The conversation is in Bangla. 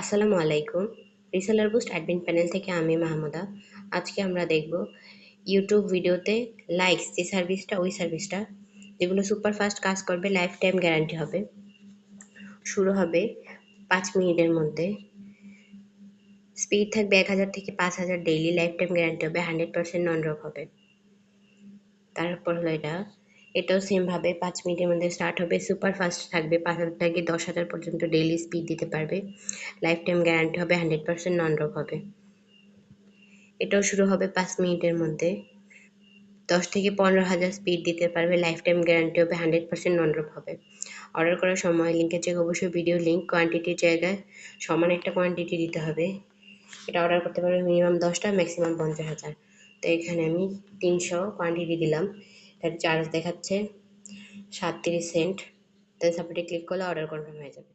আসসালামু আলাইকুম। রিসেলার বুস্ট অ্যাডমিন প্যানেল থেকে আমি মাহমুদা। আজকে আমরা দেখব ইউটিউব ভিডিওতে লাইকস যে সার্ভিসটা, ওই সার্ভিসটা যেগুলো সুপার ফাস্ট কাজ করবে, লাইফ টাইম গ্যারান্টি হবে। শুরু হবে 5 মিনিটের মধ্যে। স্পিড থাকবে 1000 থেকে 5000 ডেইলি, লাইফ টাইম গ্যারান্টি হবে, 100% নন ড্রপ হবে। তারপর হলো এটাও সেম ভাবে 5 মিনিটের মধ্যে স্টার্ট হবে, সুপার ফাস্ট থাকবে, 5000 থেকে 10,000 পর্যন্ত ডেইলি স্পিড দিতে পারবে, লাইফ টাইম গ্যারান্টি হবে, 100% নন ড্রপ হবে। এটাও শুরু হবে 5 মিনিটের মধ্যে, 10 থেকে 15,000 স্পিড দিতে পারবে, লাইফ টাইম গ্যারান্টি হবে, 100% নন ড্রপ হবে। অর্ডার করার সময় লিঙ্কের চেক অবশ্যই ভিডিও লিঙ্ক, কোয়ান্টিটির জায়গায় সমান একটা কোয়ান্টিটি দিতে হবে। এটা অর্ডার করতে পারবে মিনিমাম 10টা, ম্যাক্সিমাম 50,000। তো এখানে আমি 300 কোয়ান্টিটি দিলাম। এটার চার্জ দেখাচ্ছে 37 সেন্ট। তাই সাপোর্টে ক্লিক করলে অর্ডার কনফার্ম হয়ে যাবে।